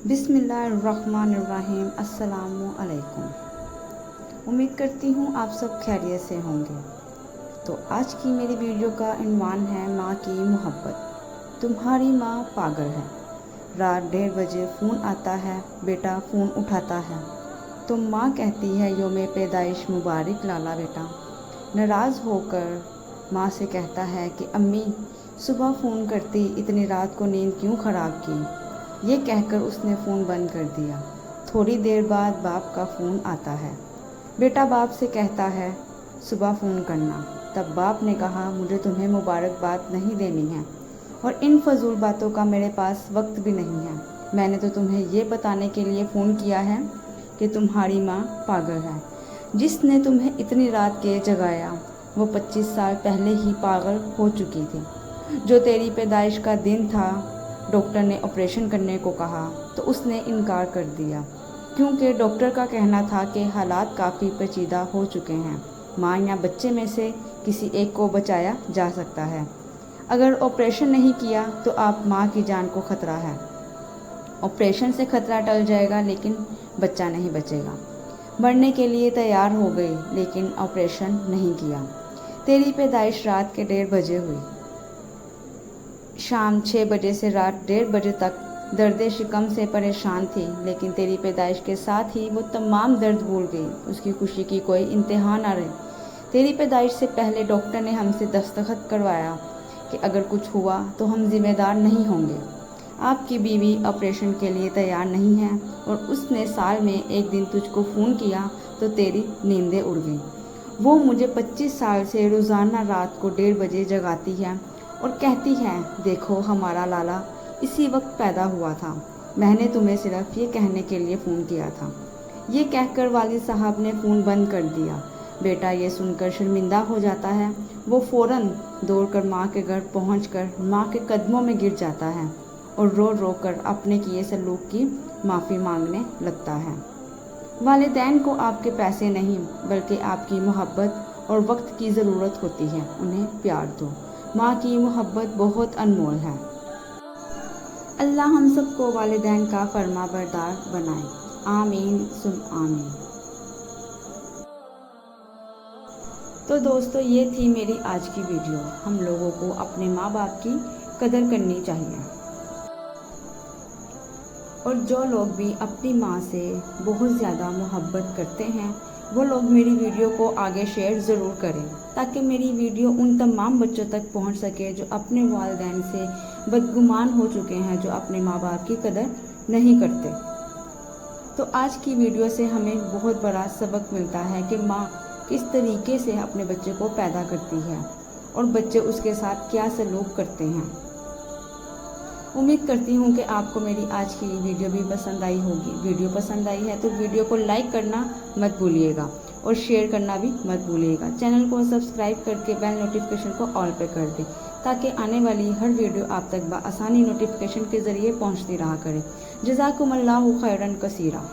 बिस्मिल्लाहिर्रहमानिर्रहीम। अस्सलामु अलैकुम। उम्मीद करती हूँ आप सब खैरियत से होंगे। तो आज की मेरी वीडियो का इन्वान है माँ की मोहब्बत। तुम्हारी माँ पागल है। रात 1:30 बजे फ़ोन आता है, बेटा फ़ोन उठाता है तो माँ कहती है योम पैदाइश मुबारक लाला बेटा। नाराज़ होकर माँ से कहता है कि अम्मी सुबह फ़ोन करती, इतनी रात को नींद क्यों ख़राब की। ये कहकर उसने फ़ोन बंद कर दिया। थोड़ी देर बाद बाप का फ़ोन आता है। बेटा बाप से कहता है सुबह फ़ोन करना। तब बाप ने कहा मुझे तुम्हें मुबारकबाद नहीं देनी है और इन फजूल बातों का मेरे पास वक्त भी नहीं है। मैंने तो तुम्हें ये बताने के लिए फ़ोन किया है कि तुम्हारी माँ पागल है। जिसने तुम्हें इतनी रात के जगाया वो 25 साल पहले ही पागल हो चुकी थी। जो तेरी पैदाइश का दिन था, डॉक्टर ने ऑपरेशन करने को कहा तो उसने इनकार कर दिया, क्योंकि डॉक्टर का कहना था कि हालात काफ़ी पेचीदा हो चुके हैं। माँ या बच्चे में से किसी एक को बचाया जा सकता है। अगर ऑपरेशन नहीं किया तो आप माँ की जान को खतरा है। ऑपरेशन से खतरा टल जाएगा लेकिन बच्चा नहीं बचेगा। मरने के लिए तैयार हो गई लेकिन ऑपरेशन नहीं किया। तेरी पैदाइश रात के 1:30 बजे हुई। शाम 6 बजे से रात 1:30 बजे तक दर्द शिकम से परेशान थी, लेकिन तेरी पैदाइश के साथ ही वो तमाम दर्द भूल गई। उसकी खुशी की कोई इंतहा ना रही। तेरी पैदाइश से पहले डॉक्टर ने हमसे दस्तखत करवाया कि अगर कुछ हुआ तो हम जिम्मेदार नहीं होंगे। आपकी बीवी ऑपरेशन के लिए तैयार नहीं है और उसने साल में एक दिन तुझको फ़ोन किया तो तेरी नींदें उड़ गई। वो मुझे 25 साल से रोज़ाना रात को 1:30 बजे जगाती है और कहती है देखो हमारा लाला इसी वक्त पैदा हुआ था। मैंने तुम्हें सिर्फ ये कहने के लिए फ़ोन किया था। ये कहकर वालिद साहब ने फ़ोन बंद कर दिया। बेटा ये सुनकर शर्मिंदा हो जाता है। वो फ़ौरन दौड़कर माँ के घर पहुंचकर माँ के कदमों में गिर जाता है और रो रो कर अपने किए सलूक की माफ़ी मांगने लगता है। वालिदैन को आपके पैसे नहीं बल्कि आपकी मोहब्बत और वक्त की ज़रूरत होती है। उन्हें प्यार दो। माँ की मोहब्बत बहुत अनमोल है। अल्लाह हम सबको वालिदैन का फरमाबरदार बनाए। आमीन सुम आमीन। तो दोस्तों ये थी मेरी आज की वीडियो। हम लोगों को अपने माँ बाप की कदर करनी चाहिए और जो लोग भी अपनी माँ से बहुत ज़्यादा मोहब्बत करते हैं वो लोग मेरी वीडियो को आगे शेयर ज़रूर करें, ताकि मेरी वीडियो उन तमाम बच्चों तक पहुंच सके जो अपने वालिदैन से बदगुमान हो चुके हैं, जो अपने माँ बाप की कदर नहीं करते। तो आज की वीडियो से हमें बहुत बड़ा सबक मिलता है कि माँ किस तरीके से अपने बच्चे को पैदा करती है और बच्चे उसके साथ क्या सलूक करते हैं। उम्मीद करती हूँ कि आपको मेरी आज की वीडियो भी पसंद आई होगी। वीडियो पसंद आई है तो वीडियो को लाइक करना मत भूलिएगा और शेयर करना भी मत भूलिएगा। चैनल को सब्सक्राइब करके बेल नोटिफिकेशन को ऑल पे कर दें, ताकि आने वाली हर वीडियो आप तक बआसानी नोटिफिकेशन के ज़रिए पहुँचती रहा करे। जज़ाकुमुल्लाहु खैरन कसीरा।